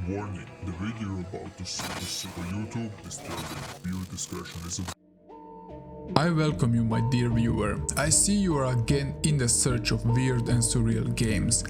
Warning, the video you're about to see is for YouTube disturbing. Viewer discretion is advised. I welcome you, my dear viewer. I see you are again in the search of weird and surreal games.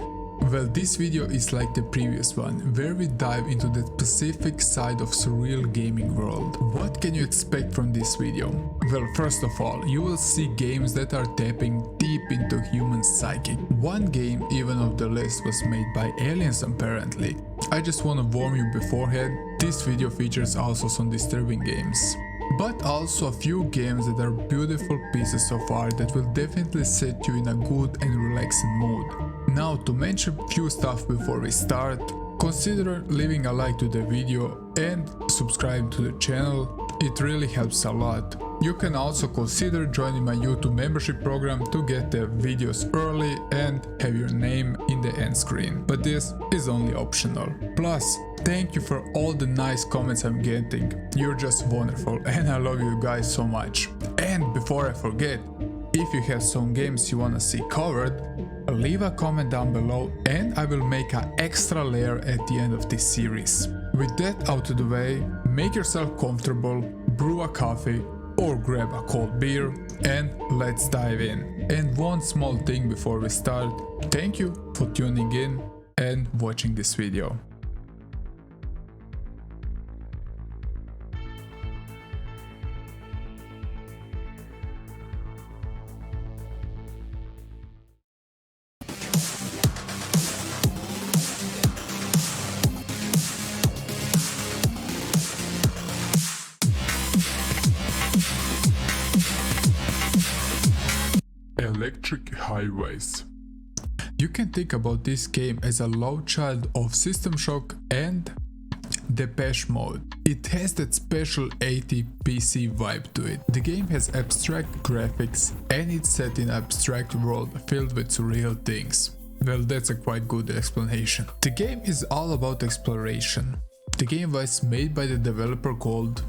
Well, this video is like the previous one, where we dive into the specific side of surreal gaming world. What can you expect from this video? Well, first of all, you will see games that are tapping deep into human psyche. One game even of the list was made by aliens apparently. I just want to warn you beforehand, this video features also some disturbing games. But also a few games that are beautiful pieces of art that will definitely set you in a good and relaxing mood. Now, to mention few stuff before we start, consider leaving a like to the video and subscribe to the channel, it really helps a lot. You can also consider joining my YouTube membership program to get the videos early and have your name in the end screen, but this is only optional. Plus, thank you for all the nice comments I'm getting, you're just wonderful and I love you guys so much. And before I forget, if you have some games you wanna see covered, leave a comment down below and I will make an extra layer at the end of this series. With that out of the way, make yourself comfortable, brew a coffee or grab a cold beer and let's dive in. And one small thing before we start, thank you for tuning in and watching this video. Electric Highways. You can think about this game as a love child of System Shock and Depeche Mode. It has that special 80s PC vibe to it. The game has abstract graphics and it's set in an abstract world filled with surreal things. Well, that's a quite good explanation. The game is all about exploration. The game was made by the developer called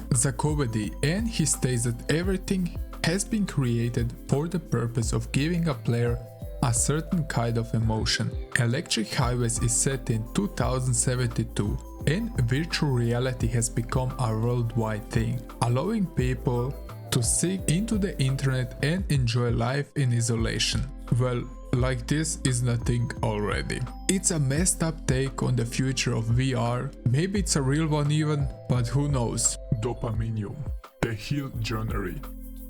Psychedelic and he states that everything has been created for the purpose of giving a player a certain kind of emotion. Electric Highways is set in 2072 and virtual reality has become a worldwide thing, allowing people to seek into the internet and enjoy life in isolation. Well, like this is nothing already. It's a messed up take on the future of VR, maybe it's a real one even, but who knows. Dopaminium, the Hill Journey.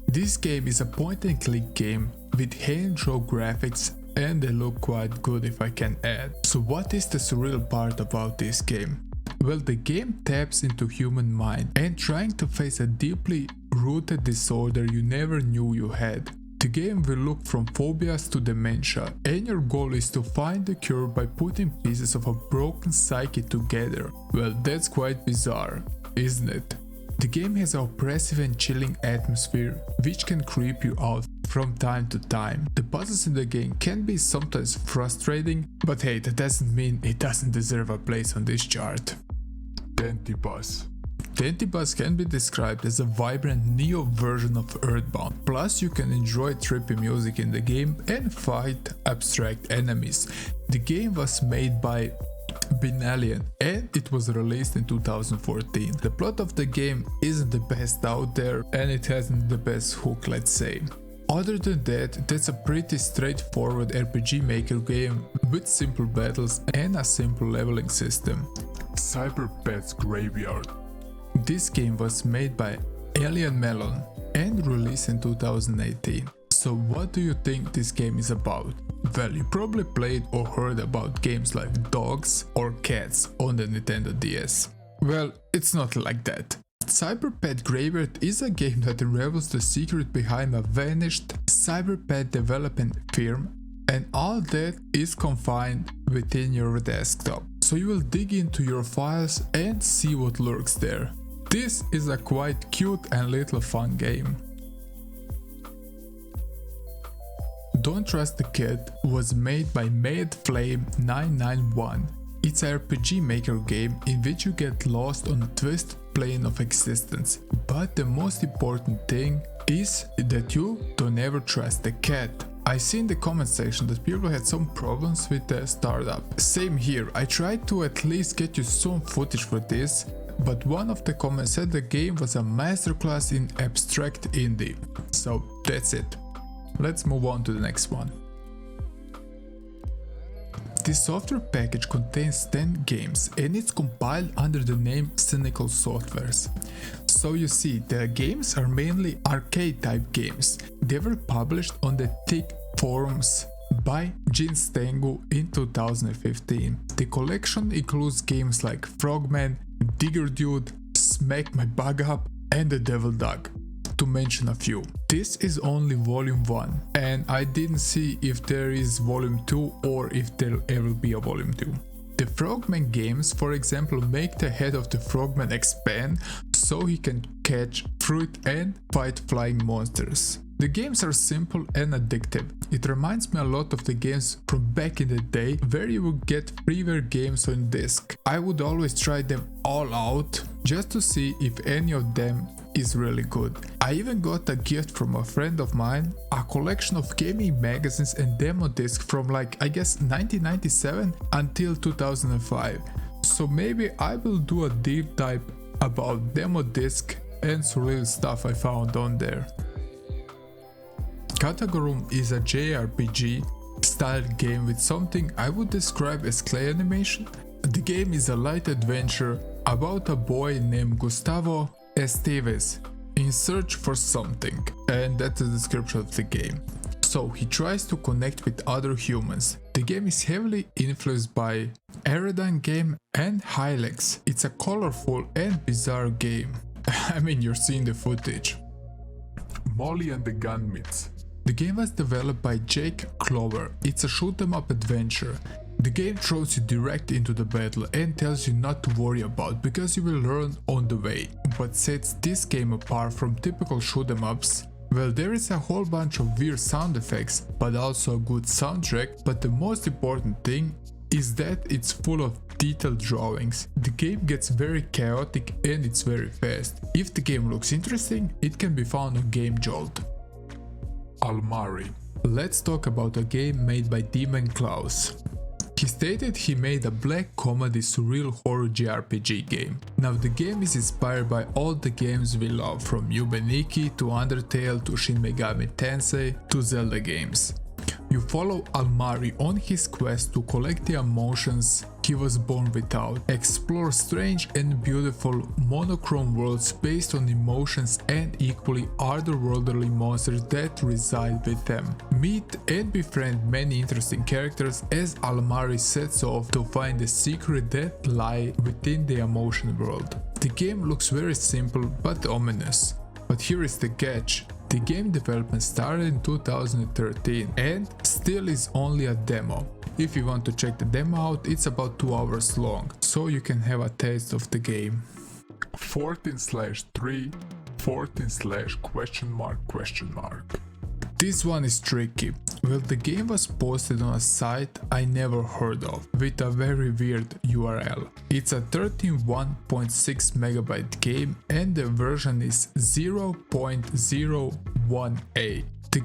This game is a point and click game with hand-drawn graphics and they look quite good if I can add. So what is the surreal part about this game? Well, the game taps into human mind and trying to face a deeply rooted disorder you never knew you had. The game will look from phobias to dementia and your goal is to find the cure by putting pieces of a broken psyche together. Well, that's quite bizarre, isn't it? The game has an oppressive and chilling atmosphere which can creep you out from time to time. The puzzles in the game can be sometimes frustrating, but hey, that doesn't mean it doesn't deserve a place on this chart. Dentibus. Dentibus can be described as a vibrant neo version of Earthbound. Plus you can enjoy trippy music in the game and fight abstract enemies. The game was made by Binalian and it was released in 2014. The plot of the game isn't the best out there and it hasn't the best hook, let's say. Other than that, that's a pretty straightforward RPG maker game with simple battles and a simple leveling system. Cyberpet's Graveyard. This game was made by Alien Melon and released in 2018. So what do you think this game is about? Well, you probably played or heard about games like Dogs or Cats on the Nintendo DS. Well, it's not like that. Cyberpet Graveyard is a game that unravels the secret behind a vanished cyberpet development firm and all that is confined within your desktop. So you will dig into your files and see what lurks there. This is a quite cute and little fun game. Don't Trust the Cat was made by Mad Flame 991. It's a RPG maker game in which you get lost on a twisted plane of existence. But the most important thing is that you don't ever trust the cat. I see in the comment section that people had some problems with the startup. Same here, I tried to at least get you some footage for this, but one of the comments said the game was a masterclass in abstract indie. So that's it. Let's move on to the next one. This software package contains 10 games and it's compiled under the name Cynical Softwares. So you see, the games are mainly arcade type games. They were published on the Thick forums by Jin Stengu in 2015. The collection includes games like Frogman, Digger Dude, Smack My Bug Up and The Devil Dog, to mention a few. This is only volume 1 and I didn't see if there is volume 2 or if there'll ever be a volume 2. The Frogman games, for example, make the head of the Frogman expand so he can catch fruit and fight flying monsters. The games are simple and addictive. It reminds me a lot of the games from back in the day where you would get freeware games on disc. I would always try them all out just to see if any of them is really good. I even got a gift from a friend of mine, a collection of gaming magazines and demo discs from like I guess 1997 until 2005. So maybe I will do a deep dive about demo disc and surreal stuff I found on there. Katagorum is a JRPG styled game with something I would describe as clay animation. The game is a light adventure about a boy named Gustavo Esteves in search for something, and that's the description of the game. So he tries to connect with other humans. The game is heavily influenced by Eridan game and Hylex. It's a colorful and bizarre game. I mean, you're seeing the footage. Molly and the Gunmits. The game was developed by Jake Clover. It's a shoot-'em-up adventure. The game throws you direct into the battle and tells you not to worry about because you will learn on the way. What sets this game apart from typical shoot-'em-ups? Well, there is a whole bunch of weird sound effects, but also a good soundtrack, but the most important thing is that it's full of detailed drawings. The game gets very chaotic and it's very fast. If the game looks interesting, it can be found on Game Jolt. Almari. Let's talk about a game made by Demon Klaus. He stated he made a black comedy surreal horror JRPG game. Now the game is inspired by all the games we love, from Yubeniki to Undertale to Shin Megami Tensei to Zelda games. You follow Almari on his quest to collect the emotions he was born without, explore strange and beautiful monochrome worlds based on emotions and equally otherworldly monsters that reside with them. Meet and befriend many interesting characters as Almari sets off to find the secret that lie within the emotion world. The game looks very simple but ominous. But here is the catch. The game development started in 2013 and still is only a demo. If you want to check the demo out, it's about 2 hours long, so you can have a taste of the game. 14/3 14/??? This one is tricky. Well, the game was posted on a site I never heard of, with a very weird URL. It's a 13.1.6 megabyte game and the version is 0.01a. The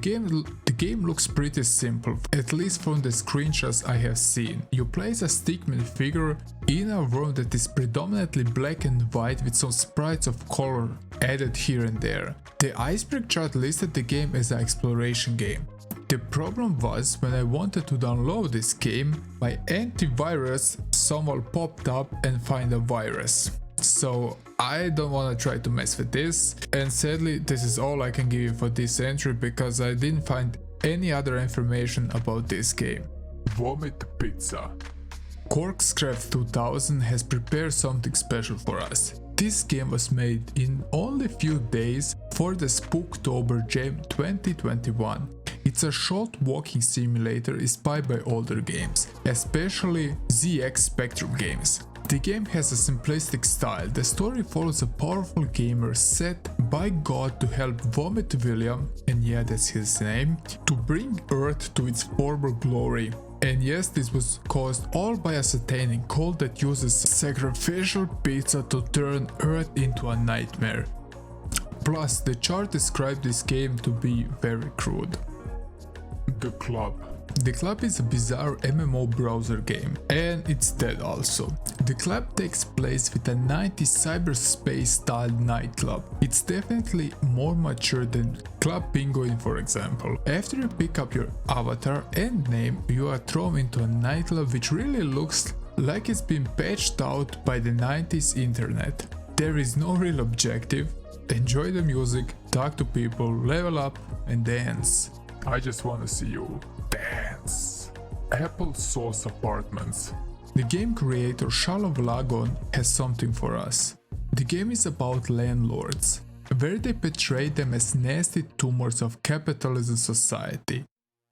game looks pretty simple, at least from the screenshots I have seen. You play as a stickman figure in a world that is predominantly black and white with some sprites of color added here and there. The Iceberg chart listed the game as an exploration game. The problem was, when I wanted to download this game, my antivirus somehow popped up and find a virus. So I don't want to try to mess with this, and sadly this is all I can give you for this entry because I didn't find any other information about this game. Vomit Pizza. Corkscraft 2000 has prepared something special for us. This game was made in only few days for the Spooktober Jam 2021. It's a short walking simulator inspired by older games, especially ZX Spectrum games. The game has a simplistic style. The story follows a powerful gamer set by God to help Vomit William, and yeah, that's his name, to bring Earth to its former glory. And yes, this was caused all by a satanic cult that uses sacrificial pizza to turn Earth into a nightmare. Plus, the chart described this game to be very crude. The Club. The Club is a bizarre MMO browser game, and it's dead also. The Club takes place with a 90s cyberspace-styled nightclub. It's definitely more mature than Club Penguin, for example. After you pick up your avatar and name, you are thrown into a nightclub which really looks like it's been patched out by the 90s internet. There is no real objective. Enjoy the music, talk to people, level up and dance. I just wanna see you dance. Apple Sauce Apartments. The game creator Shalom Lagon has something for us. The game is about landlords, where they portray them as nasty tumors of capitalism society.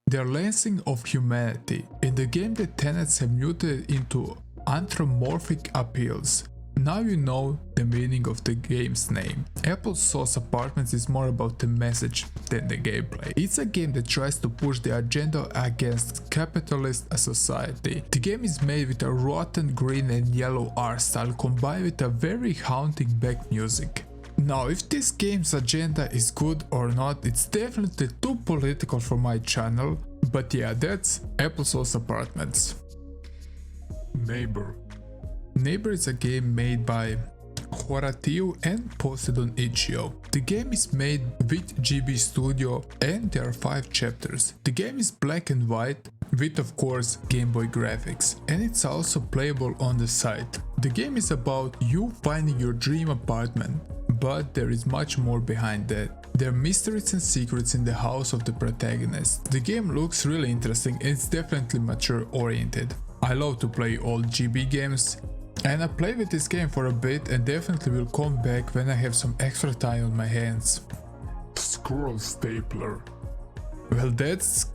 They are lancing of humanity. In the game, the tenants have mutated into anthropomorphic appeals. Now you know the meaning of the game's name. Apple Sauce Apartments is more about the message than the gameplay. It's a game that tries to push the agenda against capitalist society. The game is made with a rotten green and yellow art style combined with a very haunting back music. Now, if this game's agenda is good or not, it's definitely too political for my channel, but yeah, that's Apple Sauce Apartments. Neighbor. Neighbor is a game made by Horatio and posted on itch.io. The game is made with GB Studio and there are 5 chapters. The game is black and white with of course Game Boy graphics, and it's also playable on the site. The game is about you finding your dream apartment, but there is much more behind that. There are mysteries and secrets in the house of the protagonist. The game looks really interesting and it's definitely mature oriented. I love to play old GB games, and I played with this game for a bit and definitely will come back when I have some extra time on my hands. Scroll Stapler. Well that's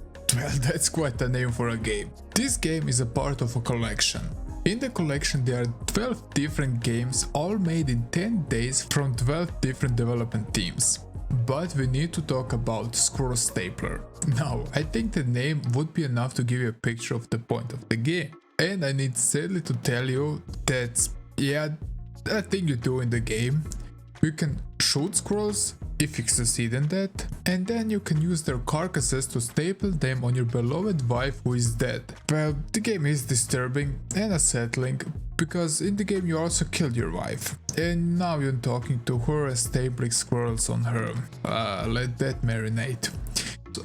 quite a name for a game. This game is a part of a collection. In the collection there are 12 different games, all made in 10 days from 12 different development teams. But we need to talk about Scroll Stapler. Now, I think the name would be enough to give you a picture of the point of the game. And I need sadly to tell you that, yeah, that thing you do in the game, you can shoot scrolls if you succeed in that, and then you can use their carcasses to staple them on your beloved wife who is dead. Well, the game is disturbing and unsettling, because in the game you also killed your wife, and now you're talking to her and stapling scrolls on her. Let that marinate.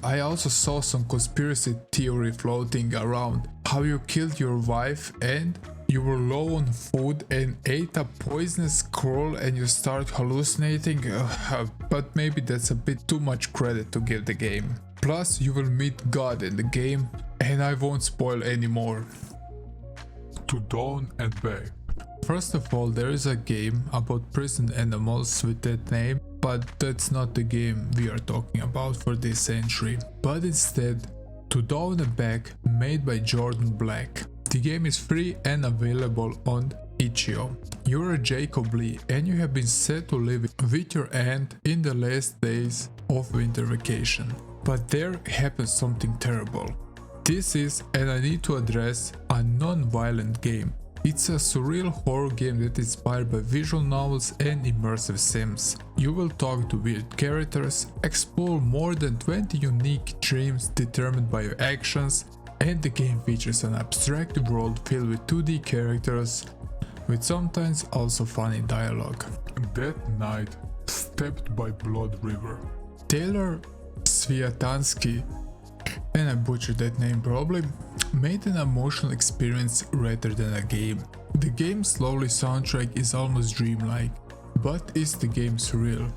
I also saw some conspiracy theory floating around how you killed your wife and you were low on food and ate a poisonous scroll and you start hallucinating, but maybe that's a bit too much credit to give the game. Plus you will meet God in the game and I won't spoil anymore. To Dawn and Back. First of all, there is a game about prison animals with that name, but that's not the game we are talking about for this entry, but instead To Dawn and Back, made by Jordan Black. The game is free and available on itch.io. You're a Jacob Lee and you have been set to live with your aunt in the last days of winter vacation. But there happens something terrible. This is, and I need to address, a non-violent game. It's a surreal horror game that is inspired by visual novels and immersive sims. You will talk to weird characters, explore more than 20 unique dreams determined by your actions, and the game features an abstract world filled with 2D characters, with sometimes also funny dialogue. That night, stepped by Blood River. Taylor Sviatansky, and I butchered that name probably, made an emotional experience rather than a game. The game's lovely soundtrack is almost dreamlike, but is the game surreal?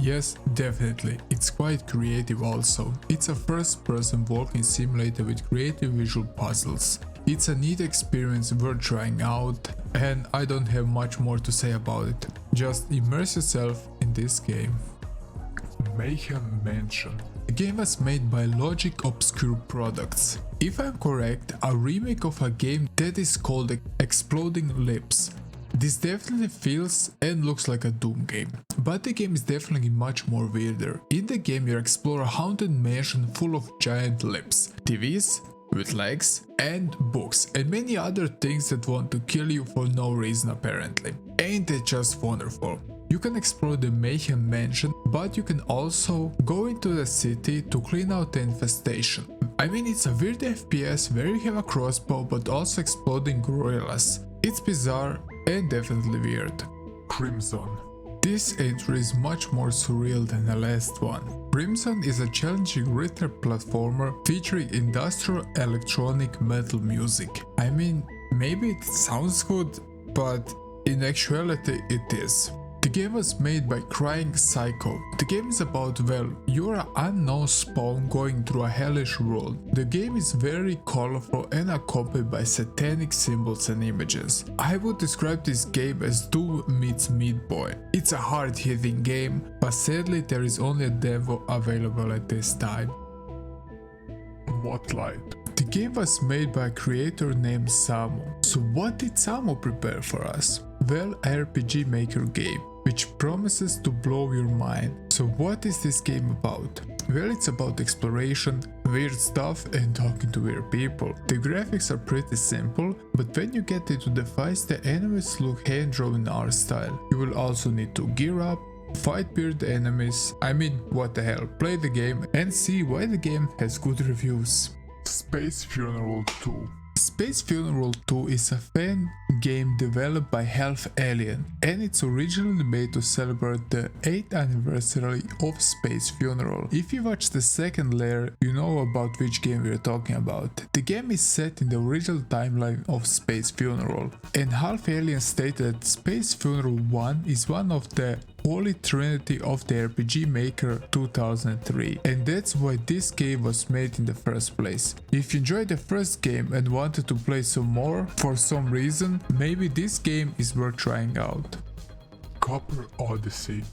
Yes, definitely, it's quite creative also. It's a first-person walking simulator with creative visual puzzles. It's a neat experience worth trying out, and I don't have much more to say about it. Just immerse yourself in this game. Mayhem Mansion. The game was made by Logic Obscure Products. If I'm correct, a remake of a game that is called Exploding Lips. This definitely feels and looks like a Doom game, but the game is definitely much more weirder. In the game you explore a haunted mansion full of giant lips, TVs with legs, and books, and many other things that want to kill you for no reason apparently. Ain't it just wonderful? You can explore the Mayhem Mansion, but you can also go into the city to clean out the infestation. I mean, it's a weird FPS where you have a crossbow but also exploding gorillas. It's bizarre and definitely weird. Crimson. This entry is much more surreal than the last one. Crimson is a challenging rhythm platformer featuring industrial electronic metal music. I mean, maybe it sounds good, but in actuality it is. The game was made by Crying Psycho. The game is about, well, you're an unknown spawn going through a hellish world. The game is very colorful and accompanied by satanic symbols and images. I would describe this game as Doom meets Meat Boy. It's a hard-hitting game, but sadly there is only a demo available at this time. Spotlight. The game was made by a creator named Samu. So what did Samu prepare for us? Well, RPG maker game, which promises to blow your mind. So what is this game about? Well, it's about exploration, weird stuff and talking to weird people. The graphics are pretty simple, but when you get into the fights, the enemies look hand-drawn art style. You will also need to gear up, fight weird enemies. I mean, what the hell, play the game and see why the game has good reviews. Space Funeral 2. Space Funeral 2 is a fan game developed by Half Alien, and it's originally made to celebrate the 8th anniversary of Space Funeral. If you watch the second layer, you know about which game we're talking about. The game is set in the original timeline of Space Funeral, and Half Alien stated that Space Funeral 1 is one of the holy trinity of the RPG Maker 2003, and that's why this game was made in the first place. If you enjoyed the first game and wanted to play some more for some reason, maybe this game is worth trying out. Copper Odyssey.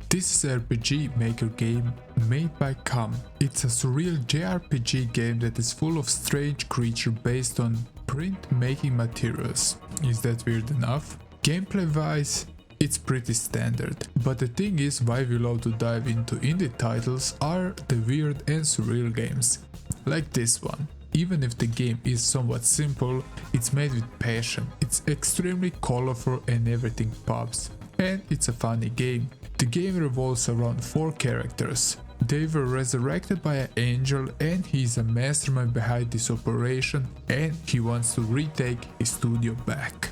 This is an RPG Maker game made by Kam. It's a surreal JRPG game that is full of strange creatures based on print-making materials. Is that weird enough? Gameplay wise, it's pretty standard, but the thing is why we love to dive into indie titles are the weird and surreal games, like this one. Even if the game is somewhat simple, it's made with passion, it's extremely colorful and everything pops, and it's a funny game. The game revolves around 4 characters. They were resurrected by an angel and he is a mastermind behind this operation and he wants to retake his studio back.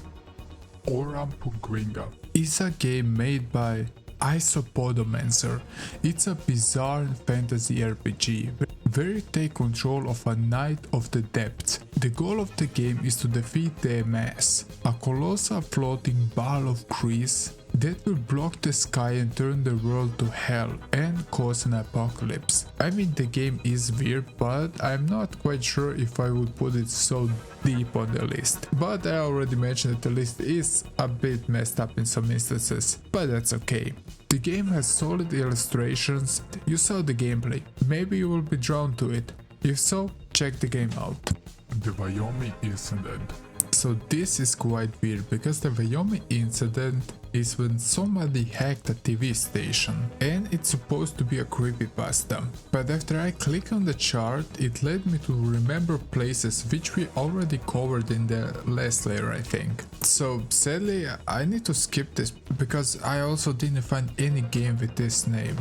Orampunguinga is a game made by Isopodomancer. It's a bizarre fantasy RPG where you take control of a Knight of the Depths. The goal of the game is to defeat the Mass, a colossal floating ball of grease that will block the sky and turn the world to hell and cause an apocalypse. I mean, the game is weird, but I'm not quite sure if I would put it so deep on the list. But I already mentioned that the list is a bit messed up in some instances, but that's okay. The game has solid illustrations. You saw the gameplay, maybe you will be drawn to it. If so, check the game out. The Wyoming Incident. So this is quite weird because the Wyoming incident is when somebody hacked a TV station and it's supposed to be a creepypasta. But after I clicked on the chart, it led me to remember places which we already covered in the last layer, I think. So sadly I need to skip this because I also didn't find any game with this name.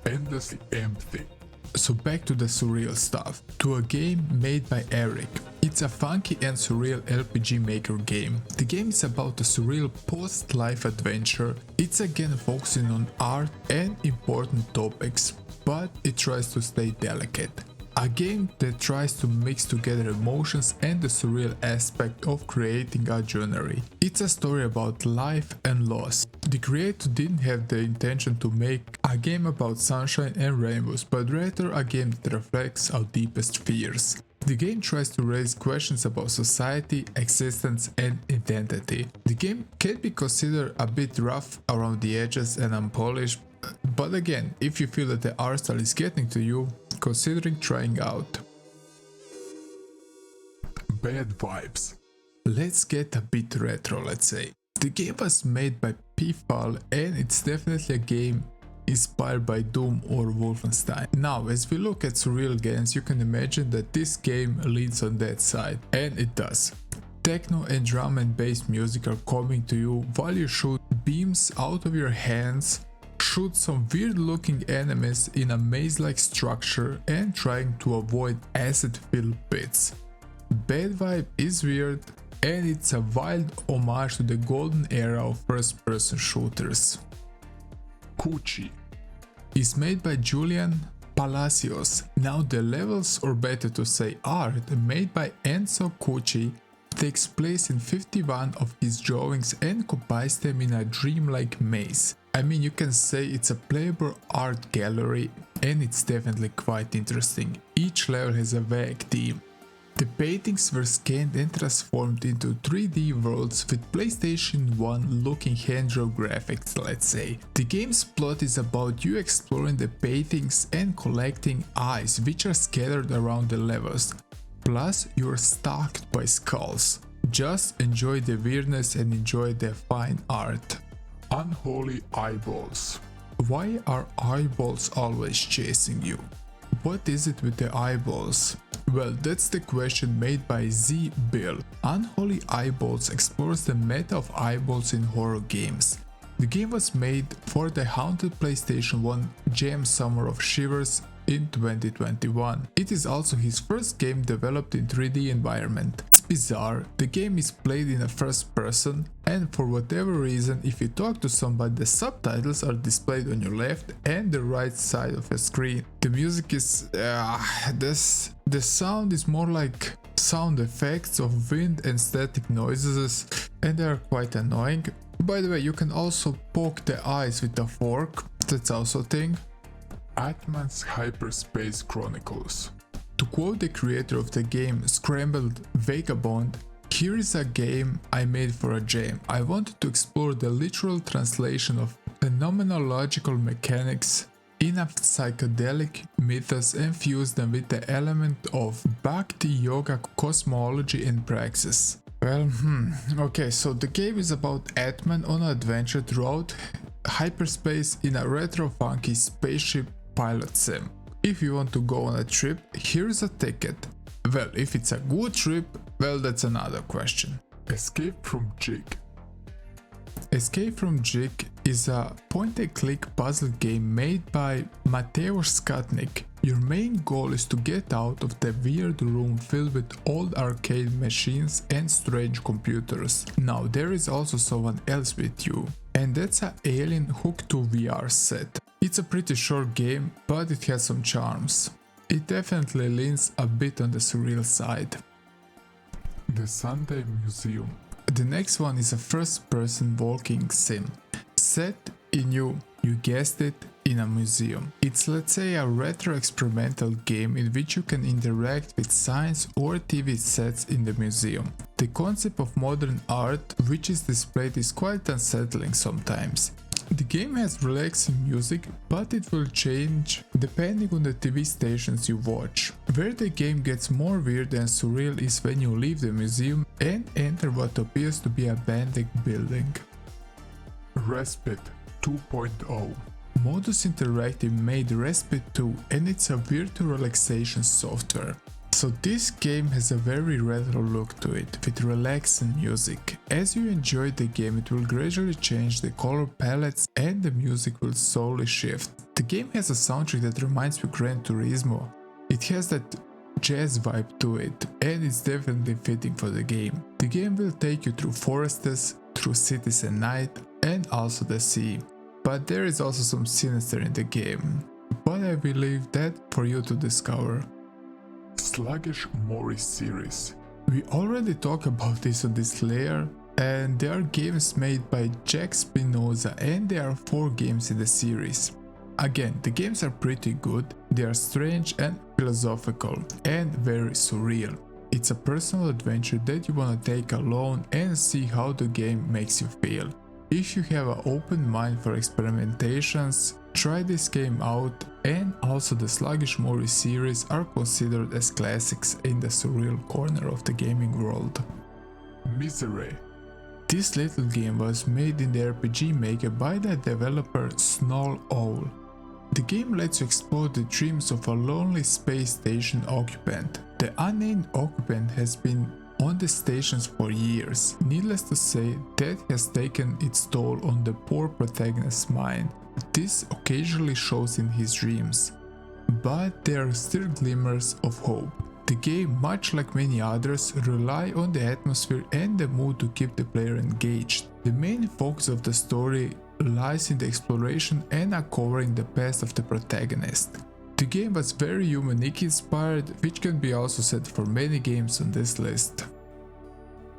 Endlessly Empty. So back to the surreal stuff, to a game made by Eric. It's a funky and surreal RPG Maker game. The game is about a surreal post-life adventure. It's again focusing on art and important topics, but it tries to stay delicate. A game that tries to mix together emotions and the surreal aspect of creating a genre. It's a story about life and loss. The creator didn't have the intention to make a game about sunshine and rainbows, but rather a game that reflects our deepest fears. The game tries to raise questions about society, existence and identity. The game can be considered a bit rough around the edges and unpolished, but again, if you feel that the art style is getting to you, considering trying out. Bad Vibes. Let's get a bit retro, let's say. The game was made by P-Fal and it's definitely a game inspired by Doom or Wolfenstein. Now, as we look at surreal games, you can imagine that this game leans on that side, and it does. Techno and drum and bass music are coming to you while you shoot beams out of your hands, shoot some weird looking enemies in a maze-like structure and trying to avoid acid-filled pits. Bad Vibe is weird, and it's a wild homage to the golden era of first-person shooters. Quirky Is made by Julian Palacios. Now the levels, or better to say art, made by Enzo Quirky takes place in 51 of his drawings and combines them in a dreamlike maze. I mean, you can say it's a playable art gallery, and it's definitely quite interesting. Each level has a vague theme. The paintings were scanned and transformed into 3D worlds with PlayStation 1 looking hand-drawn graphics, let's say. The game's plot is about you exploring the paintings and collecting eyes which are scattered around the levels. Plus, you're stalked by skulls. Just enjoy the weirdness and enjoy the fine art. Unholy Eyeballs. Why are eyeballs always chasing you? What is it with the eyeballs? Well, that's the question made by Z Bill. Unholy Eyeballs explores the meta of eyeballs in horror games. The game was made for the haunted PlayStation 1 Jam Summer of Shivers in 2021. It is also his first game developed in 3D environment. It's bizarre, the game is played in a first person, and for whatever reason, if you talk to somebody, the subtitles are displayed on your left and the right side of the screen. The music is the sound is more like sound effects of wind and static noises, and they are quite annoying. By the way, you can also poke the eyes with a fork, that's also a thing. Atman's Hyperspace Chronicles. To quote the creator of the game Scrambled Vagabond, here is a game I made for a jam. I wanted to explore the literal translation of phenomenological mechanics in a psychedelic mythos and fuse them with the element of Bhakti Yoga cosmology and praxis. Well, okay, so the game is about Atman on an adventure throughout hyperspace in a retro funky spaceship pilot sim. If you want to go on a trip, here's a ticket. Well, if it's a good trip, well, that's another question. Escape from Jig. Escape from Jig is a point-and-click puzzle game made by Mateusz Skatnik. Your main goal is to get out of the weird room filled with old arcade machines and strange computers. Now there is also someone else with you, and that's an alien hooked to VR set. It's a pretty short game, but it has some charms. It definitely leans a bit on the surreal side. The Sunday Museum. The next one is a first-person walking sim, set in you guessed it, in a museum. It's, let's say, a retro experimental game in which you can interact with signs or TV sets in the museum. The concept of modern art which is displayed is quite unsettling sometimes. The game has relaxing music, but it will change depending on the TV stations you watch. Where the game gets more weird and surreal is when you leave the museum and enter what appears to be a abandoned building. Respite 2.0. Modus Interactive made Respite 2, and it's a virtual relaxation software. So this game has a very retro look to it, with relaxing music. As you enjoy the game, it will gradually change the color palettes and the music will slowly shift. The game has a soundtrack that reminds me of Gran Turismo. It has that jazz vibe to it, and it's definitely fitting for the game. The game will take you through forests, through cities at night, and also the sea. But there is also some sinister in the game. But I will leave that for you to discover. Sluggish Morris series. We already talked about this on this layer, and there are games made by Jack Spinoza, and there are 4 games in the series. Again, the games are pretty good, they are strange and philosophical, and very surreal. It's a personal adventure that you wanna take alone and see how the game makes you feel. If you have an open mind for experimentations, try this game out, and also the Sluggish Morris series are considered as classics in the surreal corner of the gaming world. Misery. This little game was made in the RPG Maker by the developer Snoll Owl. The game lets you explore the dreams of a lonely space station occupant. The unnamed occupant has been on the stations for years. Needless to say, that has taken its toll on the poor protagonist's mind. This occasionally shows in his dreams, but there are still glimmers of hope. The game, much like many others, rely on the atmosphere and the mood to keep the player engaged. The main focus of the story lies in the exploration and uncovering the past of the protagonist. The game was very unique inspired, which can be also said for many games on this list.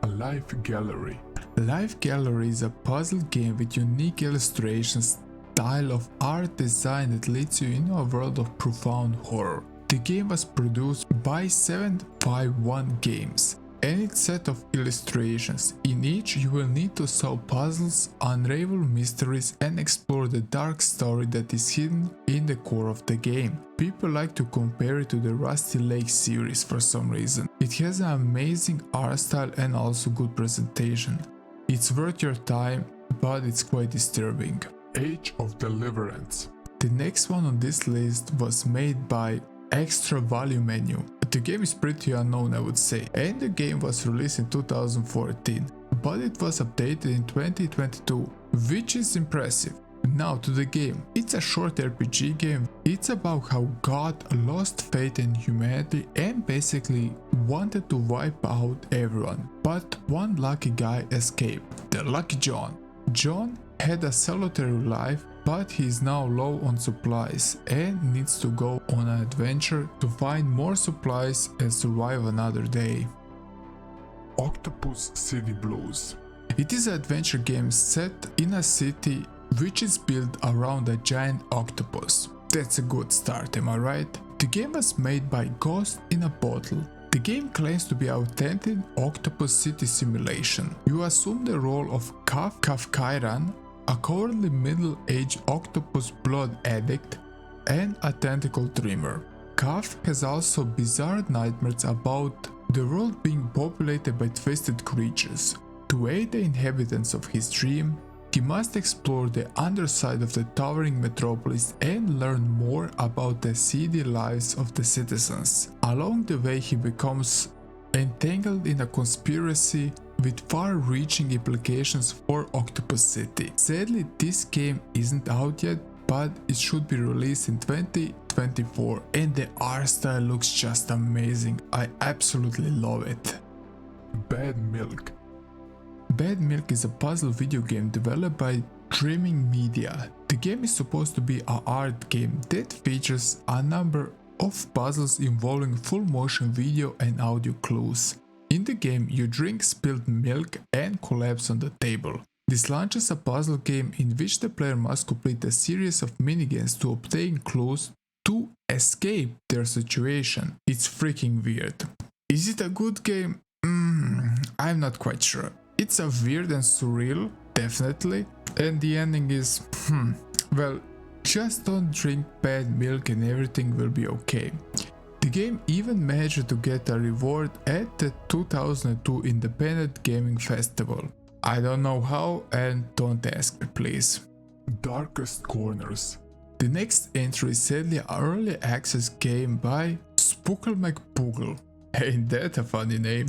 A Life Gallery. Life Gallery is a puzzle game with unique illustrations, style of art design that leads you into a world of profound horror. The game was produced by 751 Games and its set of illustrations. In each you will need to solve puzzles, unravel mysteries and explore the dark story that is hidden in the core of the game. People like to compare it to the Rusty Lake series for some reason. It has an amazing art style and also good presentation. It's worth your time, but it's quite disturbing. Age of Deliverance. The next one on this list was made by Extra Value Menu. The game is pretty unknown, I would say, and the game was released in 2014, but it was updated in 2022, which is impressive. Now to the game. It's a short RPG game. It's about how God lost faith in humanity and basically wanted to wipe out everyone, but one lucky guy escaped, the Lucky John. John had a solitary life, but he is now low on supplies and needs to go on an adventure to find more supplies and survive another day. Octopus City Blues. It is an adventure game set in a city which is built around a giant octopus. That's a good start, am I right? The game was made by Ghost in a Bottle. The game claims to be authentic octopus city simulation. You assume the role of Kairan, a cowardly middle-aged octopus blood addict, and a tentacle dreamer. Kaf has also bizarre nightmares about the world being populated by twisted creatures. To aid the inhabitants of his dream, he must explore the underside of the towering metropolis and learn more about the seedy lives of the citizens. Along the way, he becomes entangled in a conspiracy with far-reaching implications for Octopus City. Sadly, this game isn't out yet, but it should be released in 2024 and the art style looks just amazing. I absolutely love it. Bad Milk. Bad Milk is a puzzle video game developed by Dreaming Media. The game is supposed to be an art game that features a number of puzzles involving full motion video and audio clues. In the game, you drink spilled milk and collapse on the table. This launches a puzzle game in which the player must complete a series of minigames to obtain clues to escape their situation. It's freaking weird. Is it a good game? I'm not quite sure. It's a weird and surreal, definitely, and the ending is, well, just don't drink bad milk and everything will be okay. The game even managed to get a reward at the 2002 Independent Gaming Festival. I don't know how and don't ask me please. Darkest Corners. The next entry is sadly an early access game by Spookle McBoogle. Ain't that a funny name?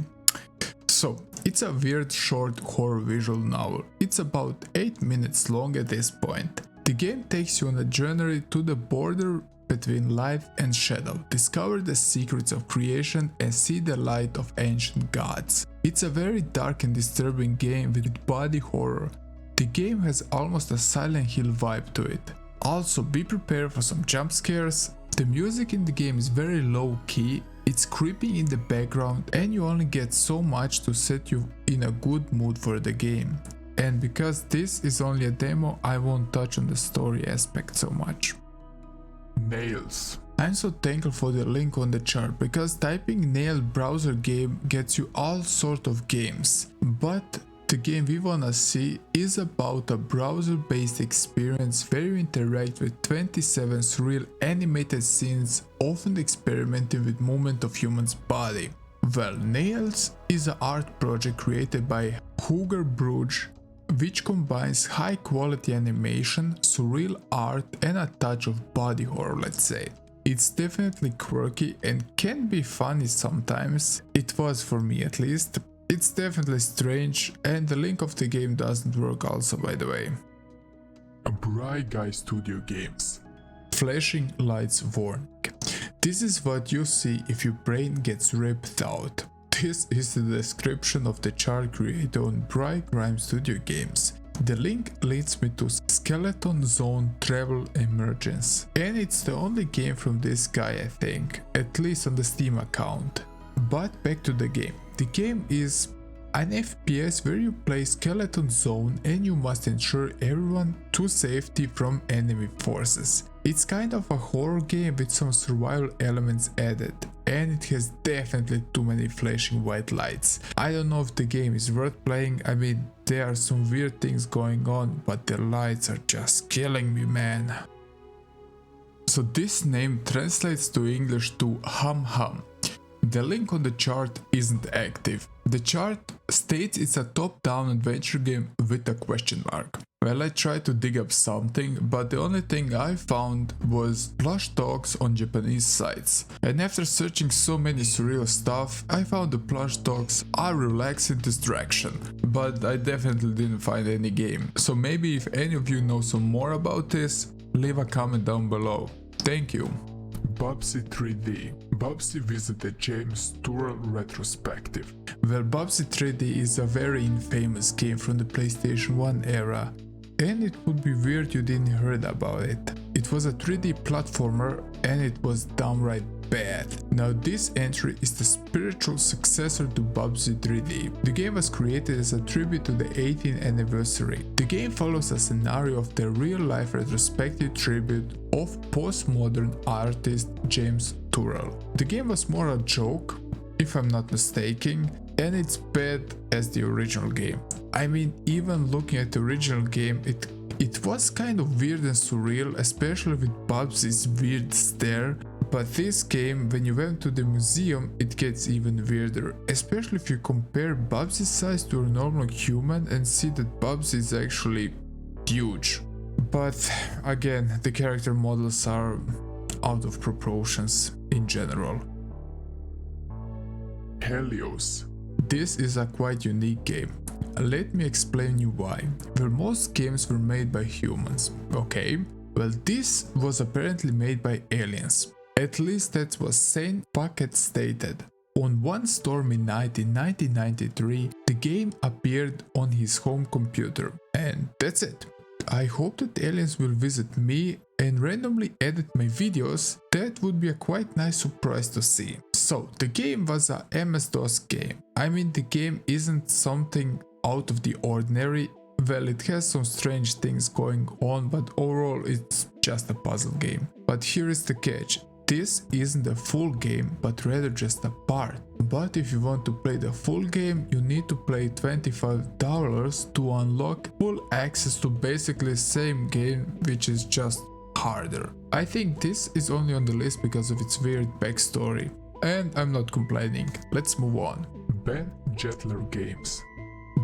So, it's a weird short horror visual novel. It's about 8 minutes long at this point. The game takes you on a journey to the border between light and shadow, discover the secrets of creation and see the light of ancient gods. It's a very dark and disturbing game with body horror. The game has almost a Silent Hill vibe to it. Also, be prepared for some jump scares. The music in the game is very low key, it's creeping in the background and you only get so much to set you in a good mood for the game. And because this is only a demo, I won't touch on the story aspect so much. Nails. I'm so thankful for the link on the chart because typing nail browser game gets you all sort of games. But the game we wanna see is about a browser based experience where you interact with 27 surreal animated scenes, often experimenting with movement of human's body. Well, Nails is an art project created by Huger Bruges, which combines high quality animation, surreal art and a touch of body horror, let's say. It's definitely quirky and can be funny sometimes. It was for me at least. It's definitely strange, and the link of the game doesn't work also, by the way. Bright Guy Studio Games. Flashing lights warning. This is what you see if your brain gets ripped out. This is the description of the chart created on Bright Guy Studio Games. The link leads me to Skeleton Zone Travel Emergence, and it's the only game from this guy, I think, at least on the Steam account. But back to the game. The game is an FPS where you play Skeleton Zone and you must ensure everyone to safety from enemy forces. It's kind of a horror game with some survival elements added, and it has definitely too many flashing white lights. I don't know if the game is worth playing. I mean, there are some weird things going on, but the lights are just killing me, man. So this name translates to English to hum hum. The link on the chart isn't active. The chart states it's a top-down adventure game with a question mark. Well, I tried to dig up something, but the only thing I found was plush talks on Japanese sites. And after searching so many surreal stuff, I found the plush talks are relaxing distraction. But I definitely didn't find any game. So maybe if any of you know some more about this, leave a comment down below. Thank you. Bubsy 3D. Bubsy visited James Turrell retrospective. Well, Bubsy 3D is a very infamous game from the PlayStation 1 era, and it would be weird you didn't heard about it. It was a 3D platformer and it was downright bad. Now this entry is the spiritual successor to Bubsy 3D. The game was created as a tribute to the 18th anniversary. The game follows a scenario of the real-life retrospective tribute of postmodern artist James Turrell. The game was more a joke, if I'm not mistaken, and it's bad as the original game. I mean, even looking at the original game, it was kind of weird and surreal, especially with Bubsy's weird stare. But this game, when you went to the museum, it gets even weirder, especially if you compare Bubsy's size to a normal human and see that Bubsy is actually huge. But again, the character models are out of proportions in general. Helios. This is a quite unique game. Let me explain you why. Well, most games were made by humans, okay? Well, this was apparently made by aliens. At least that's what Saint Packet stated. On one stormy night in 1993, the game appeared on his home computer, and that's it. I hope that aliens will visit me and randomly edit my videos. That would be a quite nice surprise to see. So, the game was a MS-DOS game. I mean, the game isn't something out of the ordinary. Well, it has some strange things going on, but overall it's just a puzzle game. But here is the catch. This isn't a full game, but rather just a part. But if you want to play the full game, you need to pay $25 to unlock full access to basically the same game, which is just harder. I think this is only on the list because of its weird backstory. And I'm not complaining. Let's move on. Ben Jettler Games.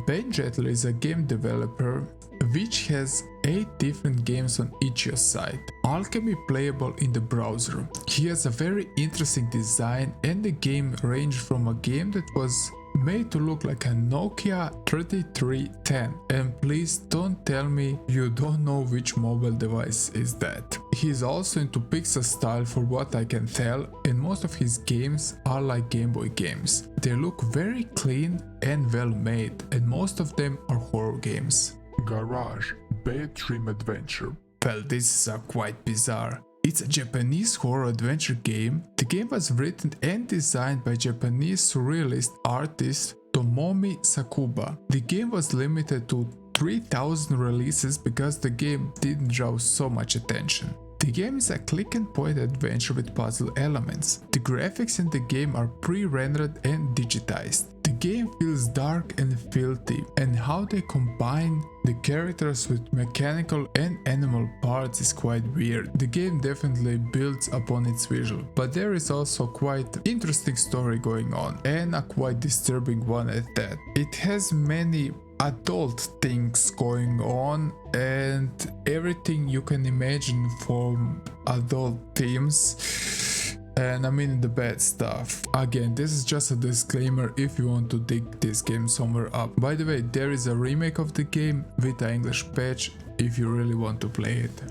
Ben Jettler is a game developer which has 8 different games on each site. All can be playable in the browser. He has a very interesting design, and the game ranged from a game that was made to look like a Nokia 3310, and please don't tell me you don't know which mobile device is that. He is also into pixel style for what I can tell, and most of his games are like Game Boy games. They look very clean and well made, and most of them are horror games. Garage. Bad Dream Adventure. Well, this is quite bizarre. It's a Japanese horror adventure game. The game was written and designed by Japanese surrealist artist Tomomi Sakuba. The game was limited to 3,000 releases because the game didn't draw so much attention. The game is a click and point adventure with puzzle elements. The graphics in the game are pre-rendered and digitized. The game feels dark and filthy, and how they combine the characters with mechanical and animal parts is quite weird. The game definitely builds upon its visual, but there is also quite interesting story going on, and a quite disturbing one at that. It has many adult things going on and everything you can imagine from adult themes, and I mean the bad stuff. Again, this is just a disclaimer if you want to dig this game somewhere up. By the way, there is a remake of the game with an English patch if you really want to play it.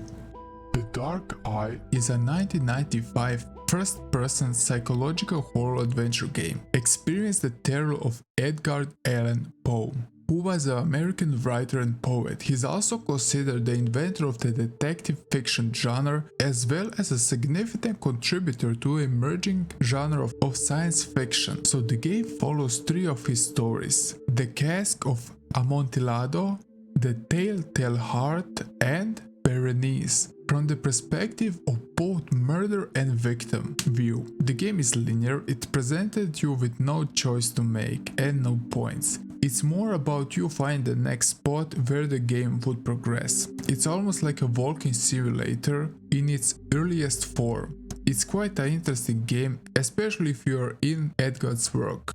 The Dark Eye is a 1995 first-person psychological horror adventure game. Experience the terror of Edgar Allan Poe, who was an American writer and poet. He's also considered the inventor of the detective fiction genre, as well as a significant contributor to an emerging genre of science fiction. So the game follows three of his stories: The Cask of Amontillado, The Telltale Heart, and Berenice, from the perspective of both murder and victim view. The game is linear, it presented you with no choice to make and no points. It's more about you find the next spot where the game would progress. It's almost like a walking simulator in its earliest form. It's quite an interesting game, especially if you are in Edgar's work.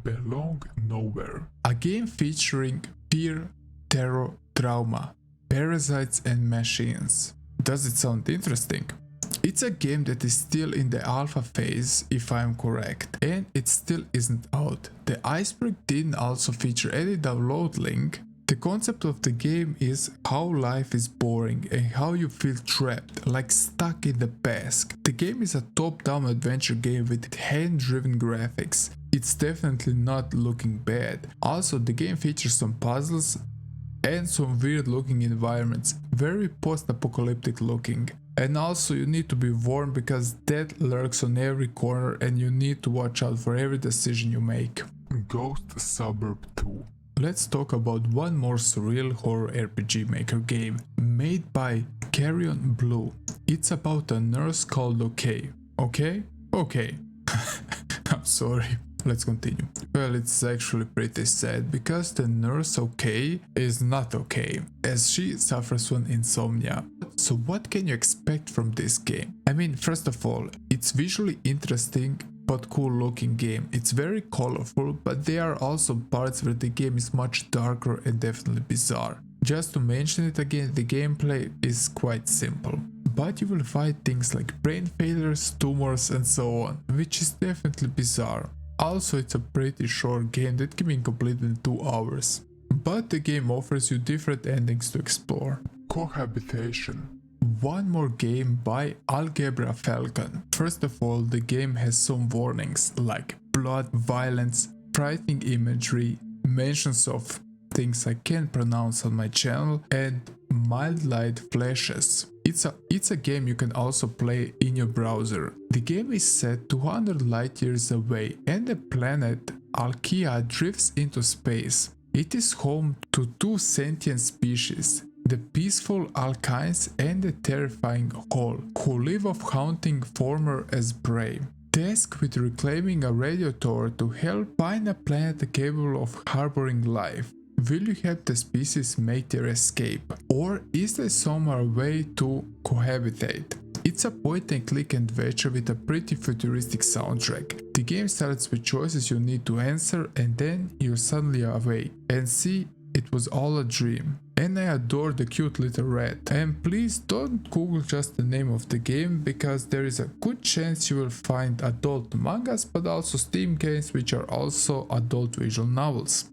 Belong Nowhere, a game featuring fear, terror, trauma, parasites and machines. Does it sound interesting? It's a game that is still in the alpha phase, if I'm correct, and it still isn't out. The Iceberg didn't also feature any download link. The concept of the game is how life is boring and how you feel trapped, like stuck in the past. The game is a top-down adventure game with hand-driven graphics. It's definitely not looking bad. Also, the game features some puzzles and some weird looking environments, very post-apocalyptic looking. And also you need to be warned because death lurks on every corner and you need to watch out for every decision you make. Ghost Suburb 2. Let's talk about one more surreal horror RPG maker game, made by Carrion Blue. It's about a nurse called Okay. Okay? Okay. I'm sorry. Let's continue. Well, it's actually pretty sad because the nurse Okay is not okay, as she suffers from insomnia. So what can you expect from this game? I mean, first of all, it's visually interesting but cool looking game. It's very colorful, but there are also parts where the game is much darker and definitely bizarre. Just to mention it again, the gameplay is quite simple. But you will find things like brain failures, tumors and so on, which is definitely bizarre. Also, it's a pretty short game that can be completed in 2 hours. But the game offers you different endings to explore. Cohabitation. One more game by Algebra Falcon. First of all, the game has some warnings like blood, violence, frightening imagery, mentions of things I can't pronounce on my channel, and mild light flashes. It's a game you can also play in your browser. The game is set 200 light years away and the planet Alkia drifts into space. It is home to 2 sentient species, the peaceful Alkynes and the terrifying Hall, who live off hunting former as prey. Tasked with reclaiming a radio tower to help find a planet capable of harboring life. Will you help the species make their escape, or is there some way to cohabitate? It's a point-and-click adventure with a pretty futuristic soundtrack. The game starts with choices you need to answer and then you're suddenly awake and see it was all a dream. And I adore the cute little rat. And please don't Google just the name of the game, because there is a good chance you will find adult mangas but also Steam games which are also adult visual novels.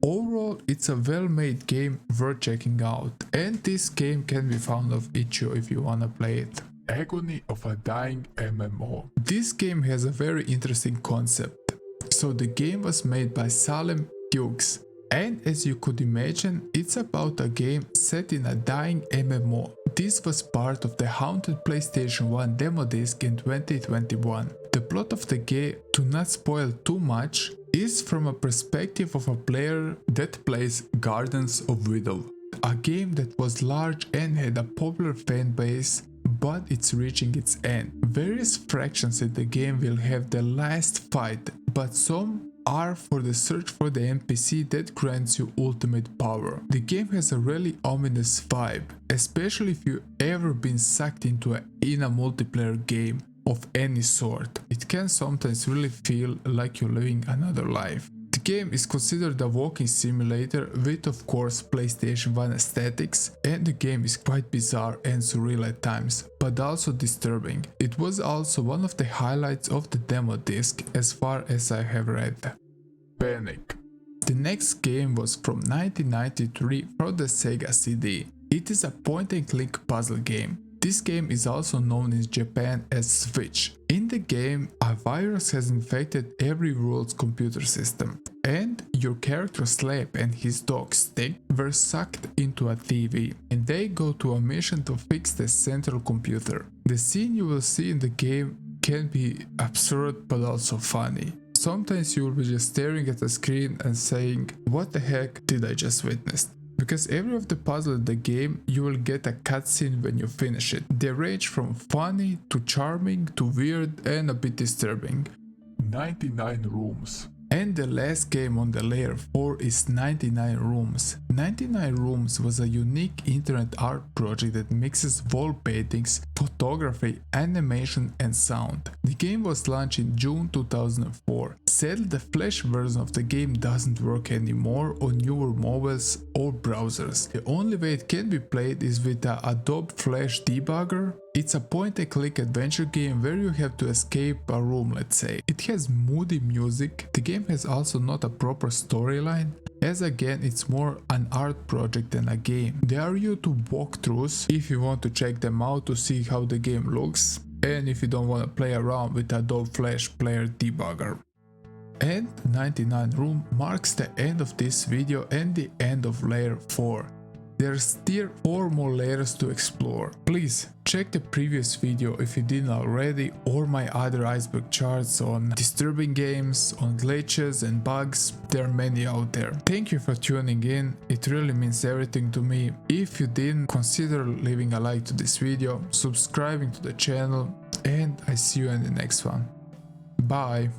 Overall, it's a well-made game worth checking out, and this game can be found on itch.io if you wanna play it. Agony of a Dying MMO. This game has a very interesting concept. So the game was made by Salem Hughes, and as you could imagine, it's about a game set in a dying MMO. This was part of the haunted PlayStation 1 demo disc in 2021. The plot of the game, to not spoil too much, is from a perspective of a player that plays Gardens of Widow, a game that was large and had a popular fan base, but it's reaching its end. Various fractions in the game will have the last fight, but some are for the search for the NPC that grants you ultimate power. The game has a really ominous vibe, especially if you've ever been sucked into a multiplayer game of any sort. It can sometimes really feel like you're living another life. The game is considered a walking simulator with of course PlayStation 1 aesthetics, and the game is quite bizarre and surreal at times, but also disturbing. It was also one of the highlights of the demo disc as far as I have read. Panic. The next game was from 1993 for the Sega CD. It is a point-and-click puzzle game. This game is also known in Japan as Switch. In the game, a virus has infected every world's computer system, and your character Slap and his dog Stick were sucked into a TV, and they go to a mission to fix the central computer. The scene you will see in the game can be absurd but also funny. Sometimes you will be just staring at the screen and saying, what the heck did I just witness? Because every of the puzzle in the game you will get a cutscene when you finish it. They range from funny to charming to weird and a bit disturbing. 99 Rooms. And the last game on the layer 4 is 99 Rooms. 99 Rooms was a unique internet art project that mixes wall paintings, photography, animation and sound. The game was launched in June 2004. Sadly, the Flash version of the game doesn't work anymore on newer mobiles or browsers. The only way it can be played is with the Adobe Flash debugger. It's a point-and-click adventure game where you have to escape a room, let's say. It has moody music. The game has also not a proper storyline, as again it's more an art project than a game. There are YouTube walkthroughs if you want to check them out to see how the game looks, and if you don't want to play around with Adobe Flash Player debugger. And 99 Room marks the end of this video and the end of layer 4. There's still 4 more layers to explore. Please check the previous video if you didn't already, or my other Iceberg charts on disturbing games, on glitches and bugs. There are many out there. Thank you for tuning in, it really means everything to me. If you didn't, consider leaving a like to this video, subscribing to the channel, and I see you in the next one. Bye!